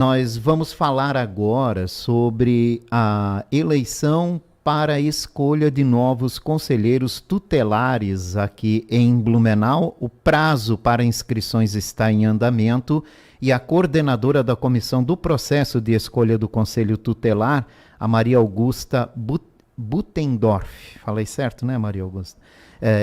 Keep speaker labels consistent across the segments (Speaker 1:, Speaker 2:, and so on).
Speaker 1: Nós vamos falar agora sobre a eleição para a escolha de novos conselheiros tutelares aqui em Blumenau. O prazo para inscrições está em andamento e a coordenadora da comissão do processo de escolha do conselho tutelar, a Maria Augusta Butendorf, falei certo, né, Maria Augusta?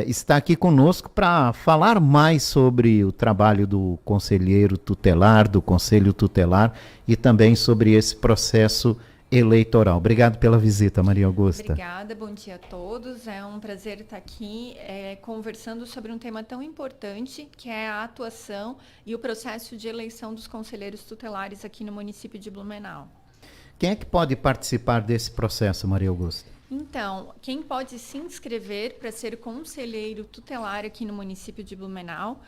Speaker 1: Está aqui conosco para falar mais sobre o trabalho do conselheiro tutelar, do conselho tutelar e também sobre esse processo eleitoral. Obrigado pela visita, Maria Augusta.
Speaker 2: Obrigada, bom dia a todos. É um prazer estar aqui conversando sobre um tema tão importante, que é a atuação e o processo de eleição dos conselheiros tutelares aqui no município de Blumenau.
Speaker 1: Quem é que pode participar desse processo, Maria Augusta?
Speaker 2: Então, quem pode se inscrever para ser conselheiro tutelar aqui no município de Blumenau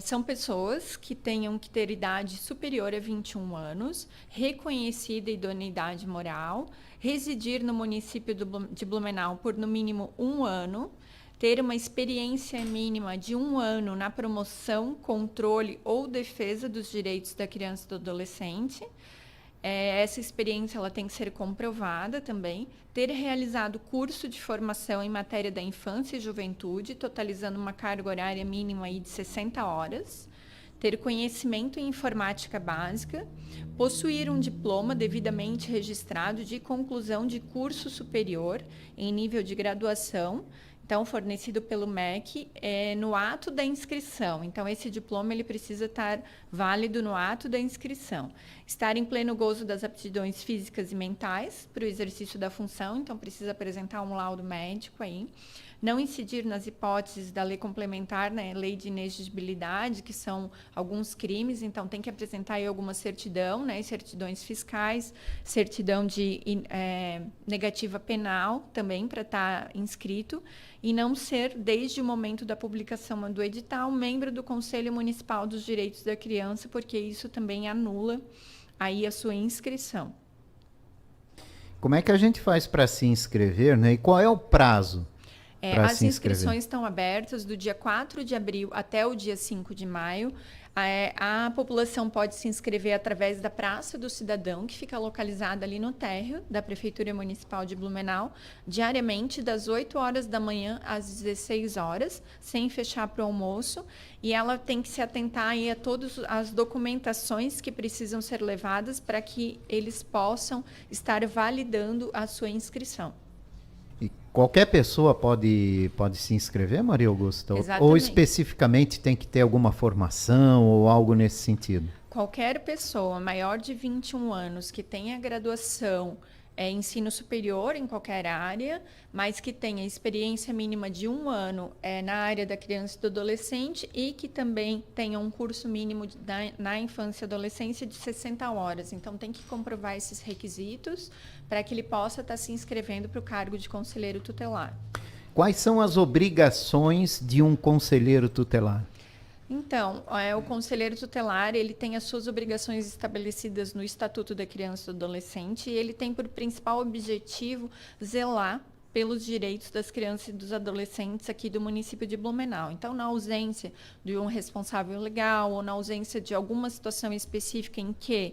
Speaker 2: são pessoas que tenham que ter idade superior a 21 anos, reconhecida idoneidade moral, residir no município de Blumenau por no mínimo 1 ano, ter uma experiência mínima de 1 ano na promoção, controle ou defesa dos direitos da criança e do adolescente. Essa experiência ela tem que ser comprovada também, ter realizado curso de formação em matéria da infância e juventude, totalizando uma carga horária mínima aí de 60 horas, ter conhecimento em informática básica, possuir um diploma devidamente registrado de conclusão de curso superior em nível de graduação, então fornecido pelo MEC no ato da inscrição. Então esse diploma ele precisa estar válido no ato da inscrição. Estar em pleno gozo das aptidões físicas e mentais para o exercício da função, então precisa apresentar um laudo médico aí. Não incidir nas hipóteses da lei complementar, né, lei de inexigibilidade, que são alguns crimes, então tem que apresentar aí alguma certidão, né, certidões fiscais, certidão de negativa penal também para estar inscrito, e não ser, desde o momento da publicação do edital, membro do Conselho Municipal dos Direitos da Criança, porque isso também anula aí a sua inscrição.
Speaker 1: Como é que a gente faz para se inscrever, né? E qual é o prazo?
Speaker 2: As inscrições estão abertas do dia 4 de abril até o dia 5 de maio. A população pode se inscrever através da Praça do Cidadão, que fica localizada ali no térreo da Prefeitura Municipal de Blumenau, diariamente das 8 horas da manhã às 16 horas, sem fechar para o almoço. E ela tem que se atentar aí a todas as documentações que precisam ser levadas para que eles possam estar validando a sua inscrição.
Speaker 1: Qualquer pessoa pode se inscrever, Maria Augusta?
Speaker 2: Exatamente.
Speaker 1: Ou especificamente tem que ter alguma formação ou algo nesse sentido?
Speaker 2: Qualquer pessoa maior de 21 anos que tenha graduação ensino superior em qualquer área, mas que tenha experiência mínima de 1 ano na área da criança e do adolescente e que também tenha um curso mínimo na infância e adolescência de 60 horas. Então, tem que comprovar esses requisitos para que ele possa estar se inscrevendo para o cargo de conselheiro tutelar.
Speaker 1: Quais são as obrigações de um conselheiro tutelar?
Speaker 2: Então, o conselheiro tutelar, ele tem as suas obrigações estabelecidas no Estatuto da Criança e do Adolescente e ele tem por principal objetivo zelar pelos direitos das crianças e dos adolescentes aqui do município de Blumenau. Então, na ausência de um responsável legal ou na ausência de alguma situação específica em que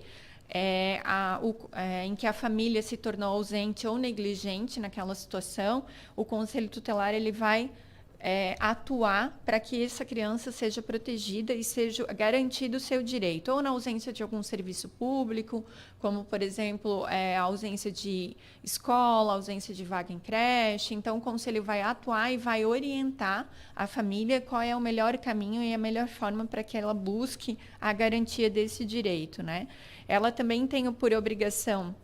Speaker 2: a família se tornou ausente ou negligente naquela situação, o conselho tutelar ele vai atuar para que essa criança seja protegida e seja garantido o seu direito, ou na ausência de algum serviço público, como, por exemplo, a ausência de escola, a ausência de vaga em creche. Então, o conselho vai atuar e vai orientar a família qual é o melhor caminho e a melhor forma para que ela busque a garantia desse direito, né? Ela também tem por obrigação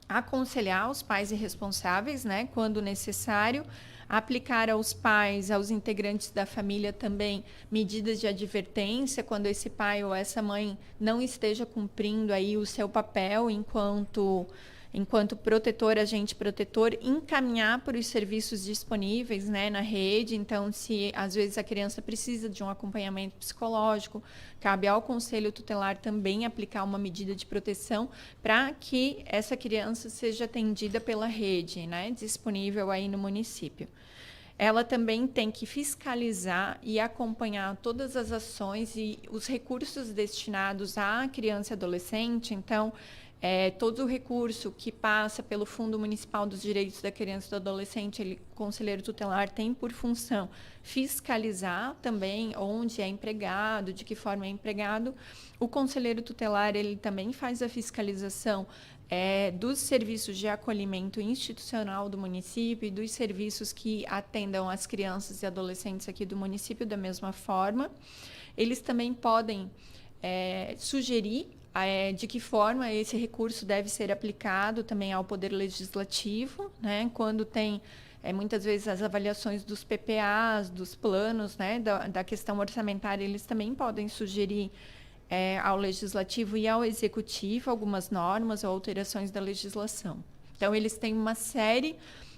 Speaker 2: aconselhar os pais irresponsáveis, né, quando necessário, aplicar aos pais, aos integrantes da família também medidas de advertência quando esse pai ou essa mãe não esteja cumprindo aí o seu papel enquanto protetor, agente protetor, encaminhar para os serviços disponíveis, né, na rede. Então, se às vezes a criança precisa de um acompanhamento psicológico, cabe ao conselho tutelar também aplicar uma medida de proteção para que essa criança seja atendida pela rede, né, disponível aí no município. ela também tem que fiscalizar e acompanhar todas as ações e os recursos destinados à criança e adolescente. Então, todo o recurso que passa pelo Fundo Municipal dos Direitos da Criança e do Adolescente, o conselheiro tutelar tem por função fiscalizar também onde é empregado, de que forma é empregado. O conselheiro tutelar ele também faz a fiscalização dos serviços de acolhimento institucional do município e dos serviços que atendam as crianças e adolescentes aqui do município da mesma forma. Eles também podem sugerir de que forma esse recurso deve ser aplicado também ao Poder Legislativo, né? Quando tem muitas vezes as avaliações dos PPAs, dos planos, né? da questão orçamentária, eles também podem sugerir ao Legislativo e ao Executivo algumas normas ou alterações da legislação. Então, eles têm uma série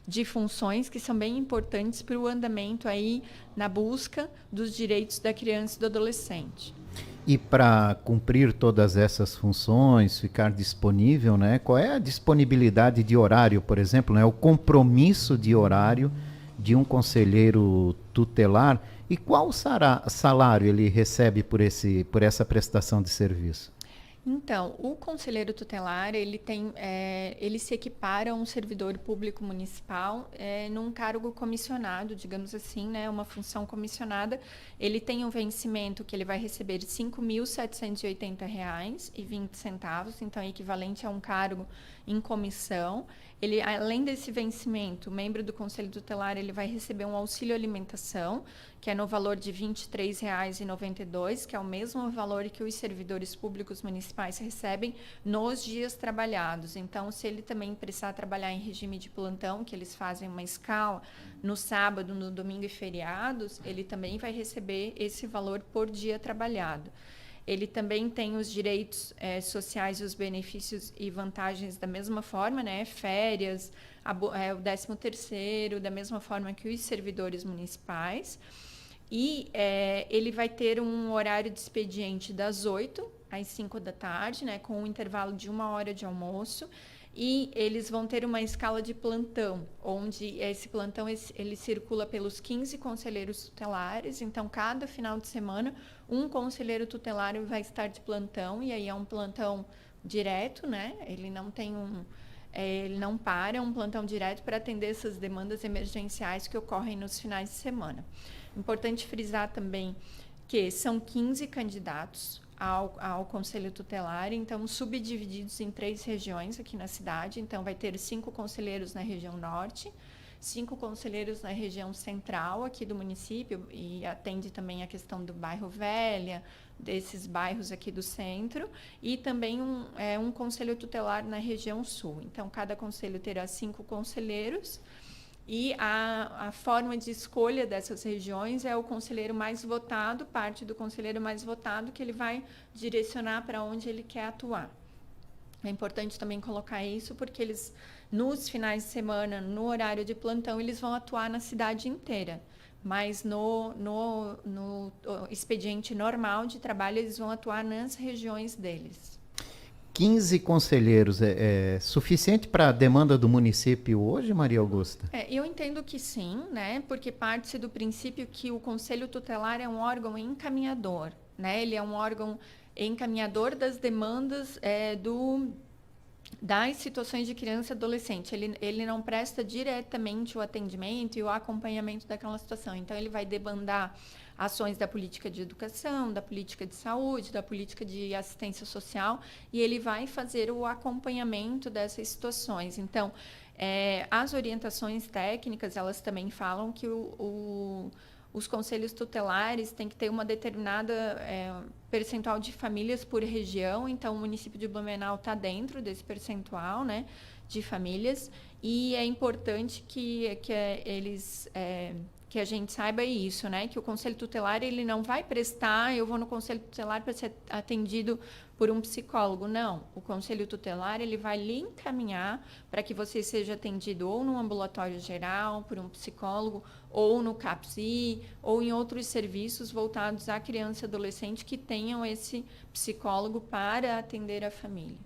Speaker 2: de funções que são bem importantes para o andamento aí na busca dos direitos da criança e do adolescente.
Speaker 1: E para cumprir todas essas funções, ficar disponível, né? Qual é a disponibilidade de horário, por exemplo, né? O compromisso de horário de um conselheiro tutelar e qual salário ele recebe por essa prestação de serviço?
Speaker 2: Então, o conselheiro tutelar, ele se equipara a um servidor público municipal num cargo comissionado, digamos assim, né, uma função comissionada. Ele tem um vencimento que ele vai receber R$ 5.780,20, então é equivalente a um cargo em comissão. Ele, além desse vencimento, o membro do Conselho Tutelar ele vai receber um auxílio alimentação, que é no valor de R$ 23,92, que é o mesmo valor que os servidores públicos municipais recebem nos dias trabalhados. Então, se ele também precisar trabalhar em regime de plantão, que eles fazem uma escala no sábado, no domingo e feriados, ele também vai receber esse valor por dia trabalhado. Ele também tem os direitos sociais e os benefícios e vantagens da mesma forma, né? Férias, o 13º, da mesma forma que os servidores municipais. E ele vai ter um horário de expediente das 8 às 5 da tarde, né? Com um intervalo de 1 hora de almoço. E eles vão ter uma escala de plantão, onde esse plantão ele circula pelos 15 conselheiros tutelares. Então, cada final de semana, um conselheiro tutelar vai estar de plantão, e aí é um plantão direto, né? Ele não tem ele não para, é um plantão direto para atender essas demandas emergenciais que ocorrem nos finais de semana. Importante frisar também que são 15 candidatos ao Conselho Tutelar, então subdivididos em 3 regiões aqui na cidade. Então, vai ter 5 conselheiros na região norte, 5 conselheiros na região central aqui do município, e atende também a questão do bairro Velha, desses bairros aqui do centro, e também um conselho tutelar na região sul. Então, cada conselho terá 5 conselheiros, e a forma de escolha dessas regiões é o conselheiro mais votado, parte do conselheiro mais votado, que ele vai direcionar para onde ele quer atuar. É importante também colocar isso, porque eles, nos finais de semana, no horário de plantão, eles vão atuar na cidade inteira. Mas no expediente normal de trabalho, eles vão atuar nas regiões deles.
Speaker 1: 15 conselheiros é suficiente para a demanda do município hoje, Maria Augusta?
Speaker 2: Eu entendo que sim, né? Porque parte-se do princípio que o Conselho Tutelar é um órgão encaminhador, né? Ele é um órgão encaminhador das demandas das situações de criança e adolescente. Ele não presta diretamente o atendimento e o acompanhamento daquela situação. Então, ele vai demandar ações da política de educação, da política de saúde, da política de assistência social, e ele vai fazer o acompanhamento dessas situações. Então, as orientações técnicas, elas também falam que os conselhos tutelares têm que ter uma determinada percentual de famílias por região. Então, o município de Blumenau está dentro desse percentual, né, de famílias, e é importante que a gente saiba isso, né? Que o Conselho Tutelar ele não vai prestar, eu vou no Conselho Tutelar para ser atendido por um psicólogo. Não, o Conselho Tutelar ele vai lhe encaminhar para que você seja atendido ou no ambulatório geral, por um psicólogo, ou no CAPSI, ou em outros serviços voltados à criança e adolescente que tenham esse psicólogo para atender a família.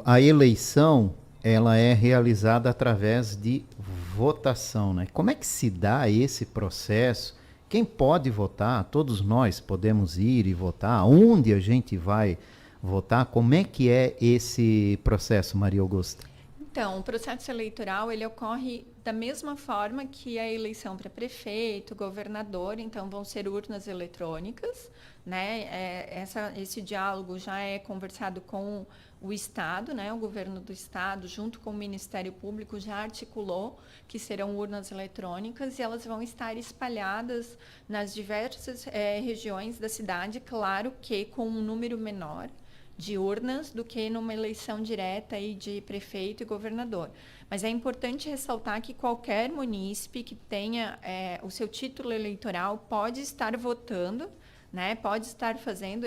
Speaker 1: A eleição ela é realizada através de votação, né? Como é que se dá esse processo? Quem pode votar? Todos nós podemos ir e votar. Onde a gente vai votar? Como é que é esse processo, Maria Augusta?
Speaker 2: Então, o processo eleitoral ele ocorre da mesma forma que a eleição para prefeito, governador, então vão ser urnas eletrônicas, né? Esse diálogo já é conversado com o Estado, né? O governo do Estado, junto com o Ministério Público, já articulou que serão urnas eletrônicas e elas vão estar espalhadas nas diversas regiões da cidade, claro que com um número menor de urnas do que numa eleição direta aí de prefeito e governador. Mas é importante ressaltar que qualquer munícipe que tenha o seu título eleitoral pode estar votando, né? Pode estar fazendo,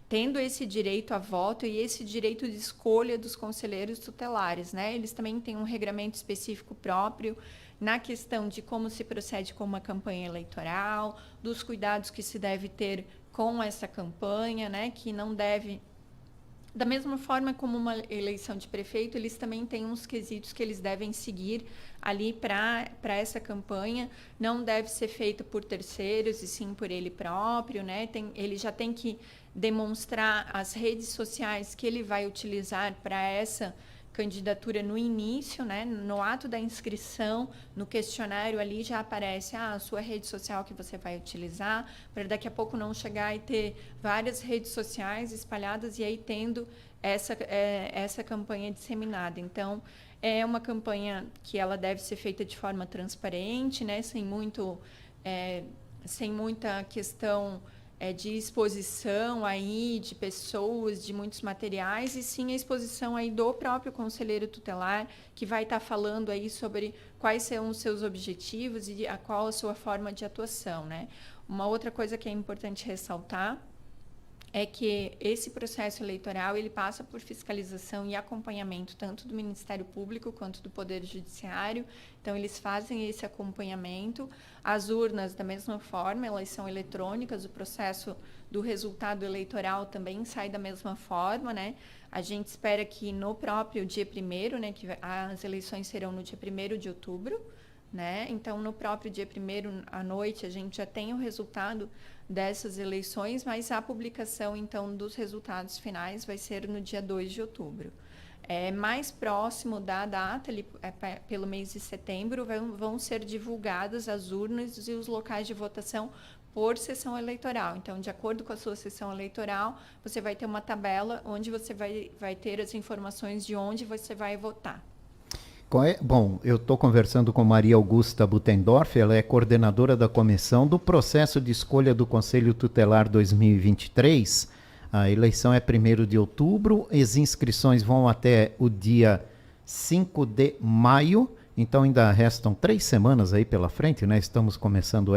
Speaker 2: tendo esse direito a voto e esse direito de escolha dos conselheiros tutelares, né? Eles também têm um regramento específico próprio na questão de como se procede com uma campanha eleitoral, dos cuidados que se deve ter com essa campanha, né, que não deve, da mesma forma como uma eleição de prefeito, eles também têm uns quesitos que eles devem seguir ali para essa campanha, não deve ser feito por terceiros e sim por ele próprio, né, ele já tem que demonstrar as redes sociais que ele vai utilizar para essa candidatura no início, né, no ato da inscrição, no questionário ali já aparece a sua rede social que você vai utilizar, para daqui a pouco não chegar e ter várias redes sociais espalhadas e aí tendo essa campanha disseminada. Então, é uma campanha que ela deve ser feita de forma transparente, né, sem muita questão de exposição aí de pessoas, de muitos materiais, e sim a exposição aí do próprio conselheiro tutelar, que vai estar falando aí sobre quais são os seus objetivos e qual a sua forma de atuação, né? Uma outra coisa que é importante ressaltar é que esse processo eleitoral ele passa por fiscalização e acompanhamento tanto do Ministério Público quanto do Poder Judiciário. Então, eles fazem esse acompanhamento. As urnas, da mesma forma, elas são eletrônicas. O processo do resultado eleitoral também sai da mesma forma, né? A gente espera que no próprio dia 1º, né, que as eleições serão no dia 1º de outubro, né? Então, no próprio dia 1º à noite, a gente já tem o resultado dessas eleições, mas a publicação, então, dos resultados finais vai ser no dia 2 de outubro. Mais próximo da data, pelo mês de setembro, vão ser divulgadas as urnas e os locais de votação por sessão eleitoral. Então, de acordo com a sua sessão eleitoral, você vai ter uma tabela onde você vai ter as informações de onde você vai votar.
Speaker 1: Bom, eu estou conversando com Maria Augusta Butendorf, ela é coordenadora da comissão do processo de escolha do Conselho Tutelar 2023. A eleição é 1º de outubro, as inscrições vão até o dia 5 de maio, então ainda restam 3 semanas aí pela frente, né? Estamos começando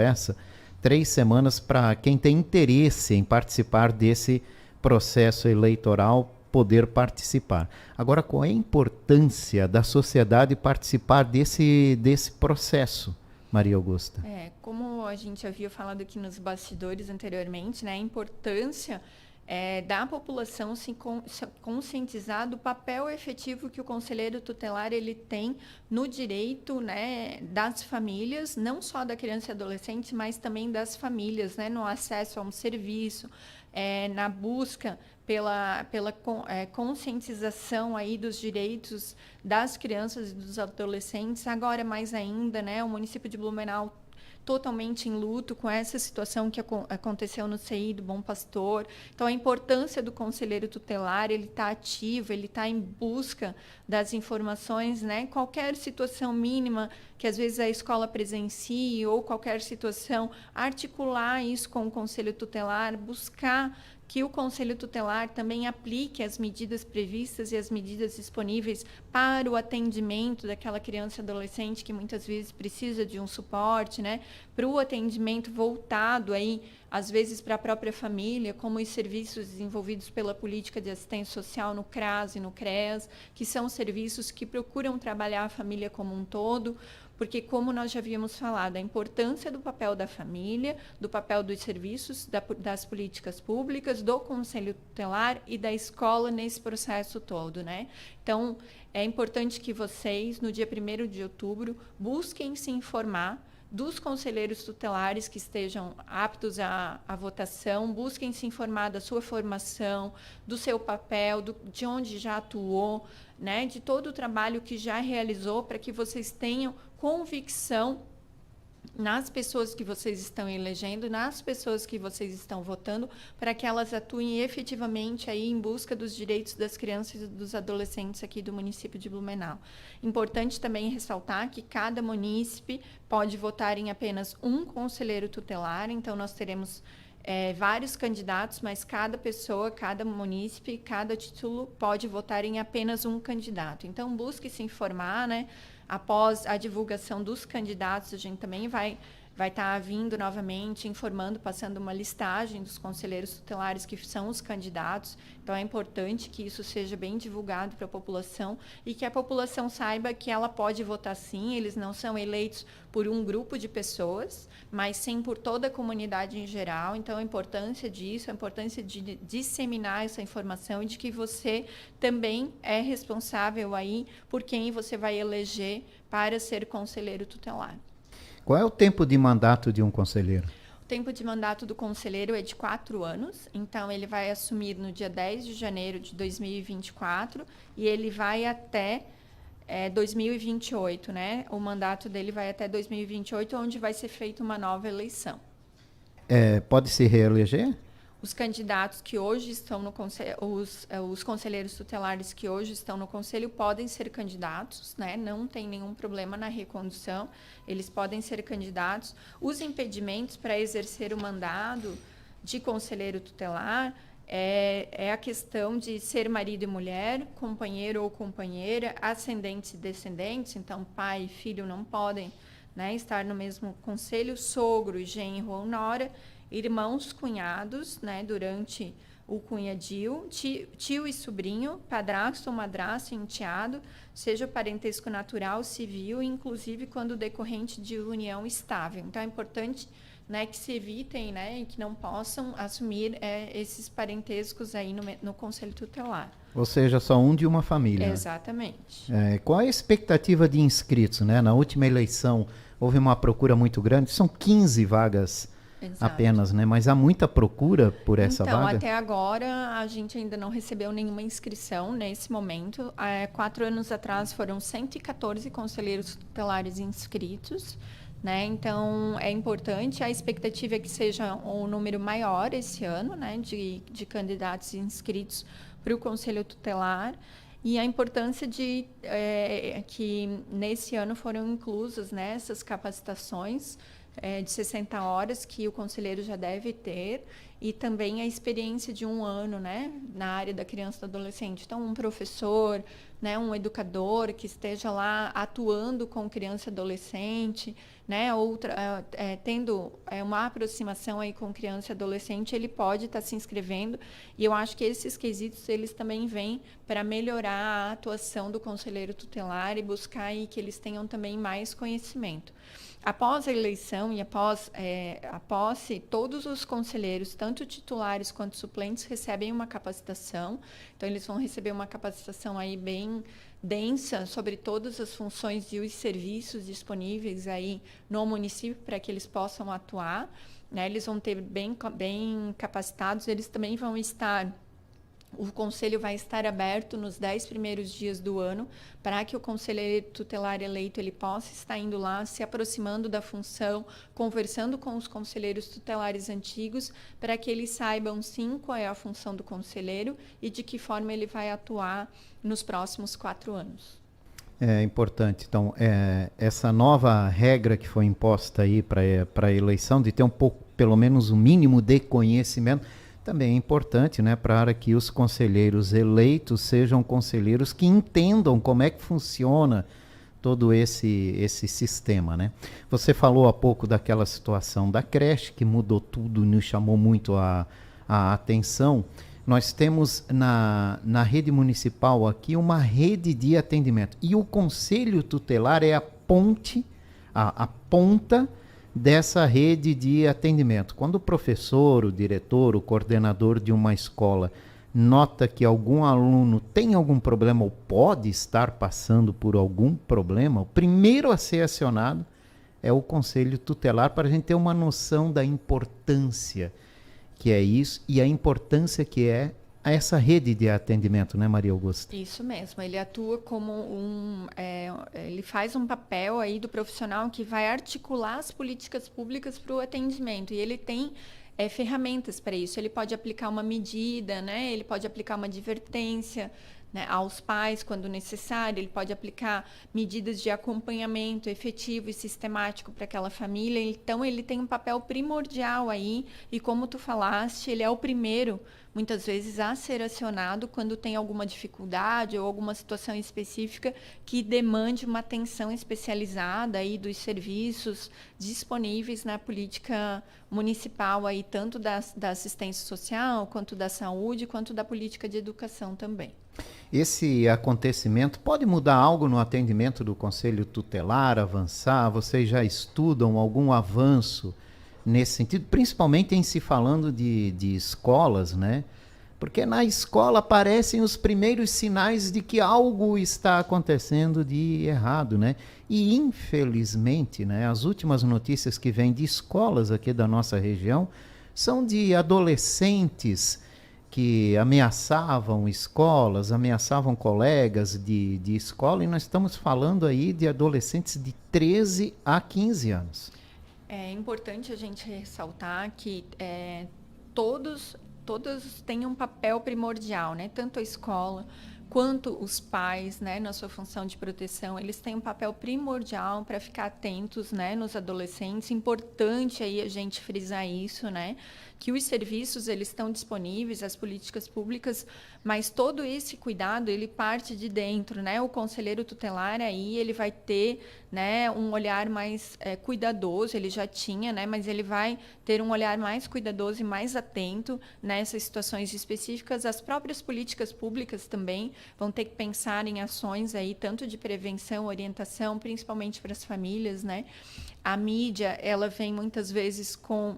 Speaker 1: 3 semanas para quem tem interesse em participar desse processo eleitoral poder participar. Agora, qual é a importância da sociedade participar desse processo, Maria Augusta?
Speaker 2: Como a gente havia falado aqui nos bastidores anteriormente, né, a importância da população se conscientizar do papel efetivo que o conselheiro tutelar ele tem no direito, né, das famílias, não só da criança e adolescente, mas também das famílias, né, no acesso a um serviço, na busca pela conscientização aí dos direitos das crianças e dos adolescentes. Agora, mais ainda, né, o município de Blumenau totalmente em luto com essa situação que aconteceu no CI do Bom Pastor. Então, a importância do conselheiro tutelar, ele está ativo, ele está em busca das informações, né? Qualquer situação mínima que às vezes a escola presencie ou qualquer situação, articular isso com o conselho tutelar, buscar que o Conselho Tutelar também aplique as medidas previstas e as medidas disponíveis para o atendimento daquela criança e adolescente que muitas vezes precisa de um suporte, né? Para o atendimento voltado aí, às vezes, para a própria família, como os serviços desenvolvidos pela Política de Assistência Social no CRAS e no CREAS, que são serviços que procuram trabalhar a família como um todo, porque como nós já havíamos falado, a importância do papel da família, do papel dos serviços, das políticas públicas, do conselho tutelar e da escola nesse processo todo, né? Então, é importante que vocês, no dia 1º de outubro, busquem se informar dos conselheiros tutelares que estejam aptos à votação, busquem se informar da sua formação, do seu papel, de onde já atuou, né, de todo o trabalho que já realizou, para que vocês tenham convicção nas pessoas que vocês estão elegendo, nas pessoas que vocês estão votando, para que elas atuem efetivamente aí em busca dos direitos das crianças e dos adolescentes aqui do município de Blumenau. Importante também ressaltar que cada munícipe pode votar em apenas um conselheiro tutelar, então nós teremos vários candidatos, mas cada pessoa, cada munícipe, cada título pode votar em apenas um candidato. Então, busque se informar, né? Após a divulgação dos candidatos, a gente também vai estar vindo novamente, informando, passando uma listagem dos conselheiros tutelares que são os candidatos. Então, é importante que isso seja bem divulgado para a população e que a população saiba que ela pode votar sim, eles não são eleitos por um grupo de pessoas, mas sim por toda a comunidade em geral. Então, a importância disso, a importância de disseminar essa informação e de que você também é responsável aí por quem você vai eleger para ser conselheiro tutelar.
Speaker 1: Qual é o tempo de mandato de um conselheiro?
Speaker 2: O tempo de mandato do conselheiro é de 4 anos, então ele vai assumir no dia 10 de janeiro de 2024 e ele vai até 2028, né? O mandato dele vai até 2028, onde vai ser feita uma nova eleição.
Speaker 1: Pode se reeleger?
Speaker 2: Os candidatos que hoje estão no conselho, os conselheiros tutelares que hoje estão no conselho podem ser candidatos, né? Não tem nenhum problema na recondução, eles podem ser candidatos. Os impedimentos para exercer o mandado de conselheiro tutelar é a questão de ser marido e mulher, companheiro ou companheira, ascendentes e descendentes, então pai e filho não podem, né, estar no mesmo conselho, sogro, genro ou nora, irmãos, cunhados, né, durante o cunhadio, tio e sobrinho, padrasto ou madrasto e enteado, seja parentesco natural, civil, inclusive quando decorrente de união estável. Então, é importante, né, que se evitem, né, e que não possam assumir esses parentescos aí no Conselho Tutelar.
Speaker 1: Ou seja, só um de uma família.
Speaker 2: Exatamente.
Speaker 1: Qual é a expectativa de inscritos, né? Na última eleição houve uma procura muito grande, são 15 vagas. Exato. Apenas, né? Mas há muita procura por essa vaga?
Speaker 2: Então, até agora, a gente ainda não recebeu nenhuma inscrição nesse momento. 4 anos atrás, foram 114 conselheiros tutelares inscritos, né? Então, é importante. A expectativa é que seja um número maior esse ano, né? De candidatos inscritos para o Conselho Tutelar. E a importância de que, nesse ano, foram inclusas, né, essas capacitações de 60 horas que o conselheiro já deve ter e também a experiência de 1 ano, né, na área da criança e do adolescente. Então, um professor, né, um educador que esteja lá atuando com criança e adolescente, né, tendo uma aproximação aí com criança e adolescente, ele pode estar se inscrevendo. E eu acho que esses quesitos, eles também vêm para melhorar a atuação do conselheiro tutelar e buscar aí que eles tenham também mais conhecimento. Após a eleição e após a posse, todos os conselheiros, tanto titulares quanto suplentes, recebem uma capacitação. Então, eles vão receber uma capacitação aí bem densa sobre todas as funções e os serviços disponíveis aí no município para que eles possam atuar, né? Eles vão ter bem capacitados, eles também vão estar... O conselho vai estar aberto nos 10 primeiros dias do ano para que o conselheiro tutelar eleito ele possa estar indo lá, se aproximando da função, conversando com os conselheiros tutelares antigos, para que eles saibam, sim, qual é a função do conselheiro e de que forma ele vai atuar nos próximos 4 anos.
Speaker 1: É importante. Então, essa nova regra que foi imposta aí para a eleição, de ter um pouco, pelo menos, um mínimo de conhecimento, também é importante, né, para que os conselheiros eleitos sejam conselheiros que entendam como é que funciona todo esse sistema, né? Você falou há pouco daquela situação da creche, que mudou tudo e nos chamou muito a atenção. Nós temos na rede municipal aqui uma rede de atendimento. E o Conselho Tutelar é a ponte a ponta dessa rede de atendimento. Quando o professor, o diretor, o coordenador de uma escola nota que algum aluno tem algum problema ou pode estar passando por algum problema, o primeiro a ser acionado é o conselho tutelar, para a gente ter uma noção da importância que é isso e a importância que é essa rede de atendimento, né, Maria Augusta?
Speaker 2: Isso mesmo, ele atua como ele faz um papel aí do profissional que vai articular as políticas públicas para o atendimento, e ele tem ferramentas para isso. Ele pode aplicar uma medida, né? Ele pode aplicar uma advertência, né, aos pais quando necessário, ele pode aplicar medidas de acompanhamento efetivo e sistemático para aquela família. Então, ele tem um papel primordial aí, e como tu falaste, ele é o primeiro, muitas vezes, a ser acionado quando tem alguma dificuldade ou alguma situação específica que demande uma atenção especializada aí dos serviços disponíveis na política municipal, aí, tanto da assistência social, quanto da saúde, quanto da política de educação também.
Speaker 1: Esse acontecimento pode mudar algo no atendimento do Conselho Tutelar, avançar? Vocês já estudam algum avanço nesse sentido, principalmente em se falando de escolas, né? Porque na escola aparecem os primeiros sinais de que algo está acontecendo de errado, né? E infelizmente, né, as últimas notícias que vêm de escolas aqui da nossa região são de adolescentes que ameaçavam escolas, ameaçavam colegas de escola, e nós estamos falando aí de adolescentes de 13 a 15 anos.
Speaker 2: É importante a gente ressaltar que todos têm um papel primordial, né? Tanto a escola quanto os pais, né, na sua função de proteção, eles têm um papel primordial para ficar atentos, né, nos adolescentes. Importante aí a gente frisar isso, né, que os serviços eles estão disponíveis, as políticas públicas, mas todo esse cuidado ele parte de dentro, né? O conselheiro tutelar aí ele vai ter, né, um olhar mais cuidadoso. Ele já tinha, né, mas ele vai ter um olhar mais cuidadoso e mais atento nessas situações específicas. As próprias políticas públicas também vão ter que pensar em ações aí tanto de prevenção, orientação, principalmente para as famílias, né? A mídia ela vem muitas vezes com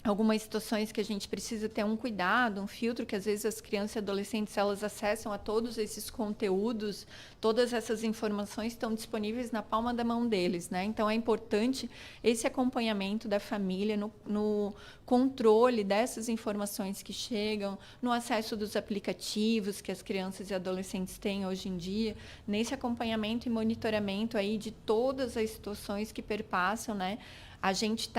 Speaker 2: algumas situações que a gente precisa ter um cuidado, um filtro, que às vezes as crianças e adolescentes elas acessam a todos esses conteúdos, todas essas informações estão disponíveis na palma da mão deles, né? Então é importante esse acompanhamento da família no controle dessas informações que chegam, no acesso dos aplicativos que as crianças e adolescentes têm hoje em dia, nesse acompanhamento e monitoramento aí de todas as situações que perpassam, né? A gente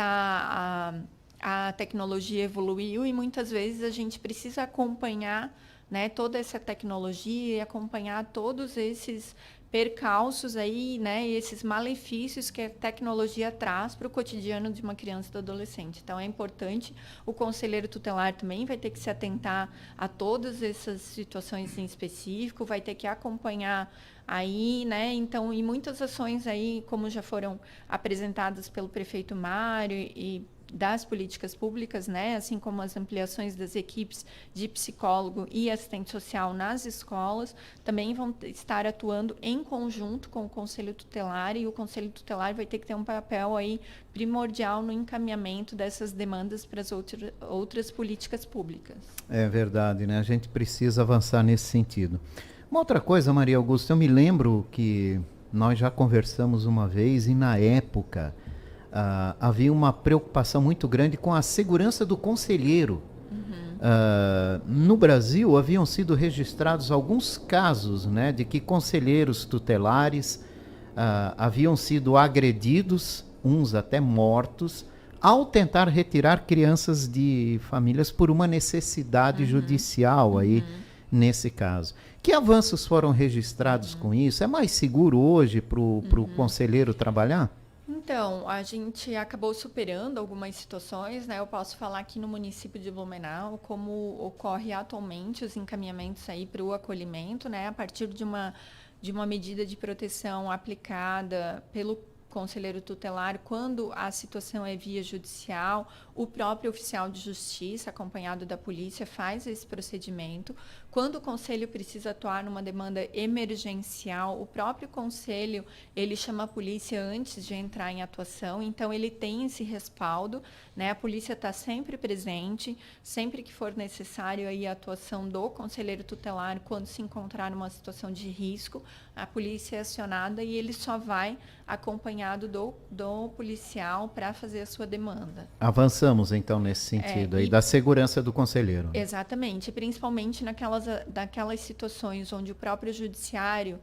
Speaker 2: a tecnologia evoluiu e muitas vezes a gente precisa acompanhar, né, toda essa tecnologia e acompanhar todos esses percalços aí, né, e esses malefícios que a tecnologia traz para o cotidiano de uma criança e do adolescente. Então é importante, o conselheiro tutelar também vai ter que se atentar a todas essas situações em específico, vai ter que acompanhar aí, né, então, e muitas ações aí, como já foram apresentadas pelo prefeito Mário e das políticas públicas, né, assim como as ampliações das equipes de psicólogo e assistente social nas escolas, também vão estar atuando em conjunto com o Conselho Tutelar, e o Conselho Tutelar vai ter que ter um papel aí primordial no encaminhamento dessas demandas para as outras políticas públicas.
Speaker 1: É verdade, né? A gente precisa avançar nesse sentido. Uma outra coisa, Maria Augusta, eu me lembro que nós já conversamos uma vez e na época havia uma preocupação muito grande com a segurança do conselheiro. No Brasil, haviam sido registrados alguns casos, né, de que conselheiros tutelares haviam sido agredidos, uns até mortos, ao tentar retirar crianças de famílias por uma necessidade judicial aí, nesse caso. Que avanços foram registrados com isso? É mais seguro hoje para o conselheiro trabalhar?
Speaker 2: Então, a gente acabou superando algumas situações, né? Eu posso falar aqui no município de Blumenau, como ocorre atualmente os encaminhamentos aí para o acolhimento, né? A partir de uma medida de proteção aplicada conselheiro tutelar quando a situação é via judicial. O próprio oficial de justiça, acompanhado da polícia, faz esse procedimento. Quando o conselho precisa atuar numa demanda emergencial, o próprio conselho, ele chama a polícia antes de entrar em atuação, então ele tem esse respaldo, né? A polícia está sempre presente, sempre que for necessário aí a atuação do conselheiro tutelar, quando se encontrar numa situação de risco, a polícia é acionada e ele só vai acompanhado do policial para fazer a sua demanda.
Speaker 1: Avançamos, então, nesse sentido aí, da segurança do conselheiro.
Speaker 2: Exatamente, principalmente naquelas situações onde o próprio judiciário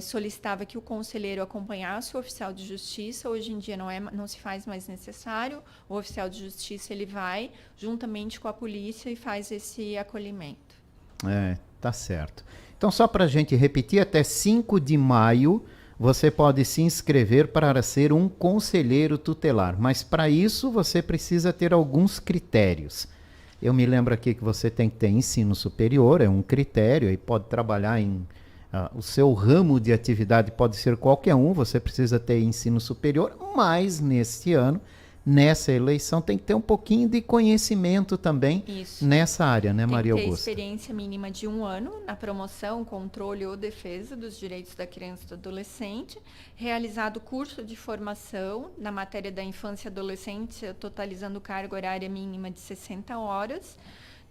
Speaker 2: solicitava que o conselheiro acompanhasse o oficial de justiça. Hoje em dia não se faz mais necessário. O oficial de justiça ele vai juntamente com a polícia e faz esse acolhimento.
Speaker 1: Tá certo. Então, só para a gente repetir, até 5 de maio você pode se inscrever para ser um conselheiro tutelar, mas para isso você precisa ter alguns critérios. Eu me lembro aqui que você tem que ter ensino superior, é um critério, e pode trabalhar em... o seu ramo de atividade pode ser qualquer um, você precisa ter ensino superior, mas neste ano, nessa eleição, tem que ter um pouquinho de conhecimento também nessa área, né, Maria Augusta?
Speaker 2: Tem que ter experiência mínima de 1 ano na promoção, controle ou defesa dos direitos da criança e do adolescente, realizado curso de formação na matéria da infância e adolescência, totalizando carga horária mínima de 60 horas,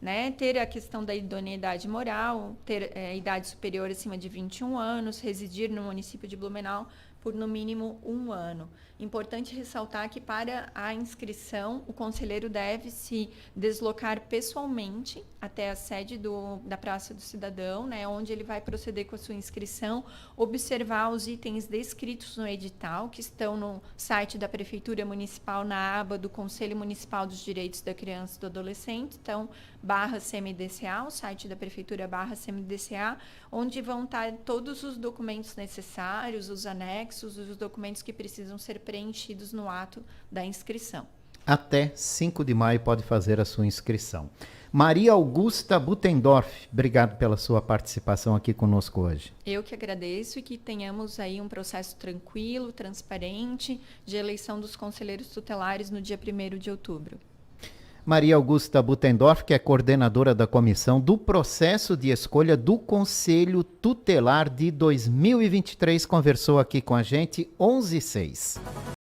Speaker 2: né? Ter a questão da idoneidade moral, ter idade superior acima de 21 anos, residir no município de Blumenau por no mínimo 1 ano. Importante ressaltar que para a inscrição, o conselheiro deve se deslocar pessoalmente até a sede da Praça do Cidadão, né, onde ele vai proceder com a sua inscrição, observar os itens descritos no edital, que estão no site da Prefeitura Municipal, na aba do Conselho Municipal dos Direitos da Criança e do Adolescente, então, /CMDCA, o site da Prefeitura /CMDCA, onde vão estar todos os documentos necessários, os anexos, os documentos que precisam ser preenchidos no ato da inscrição.
Speaker 1: Até 5 de maio pode fazer a sua inscrição. Maria Augusta Butendorf, obrigado pela sua participação aqui conosco hoje.
Speaker 2: Eu que agradeço e que tenhamos aí um processo tranquilo, transparente, de eleição dos conselheiros tutelares no dia 1º de outubro.
Speaker 1: Maria Augusta Butendorf, que é coordenadora da comissão do processo de escolha do Conselho Tutelar de 2023, conversou aqui com a gente, 11:06.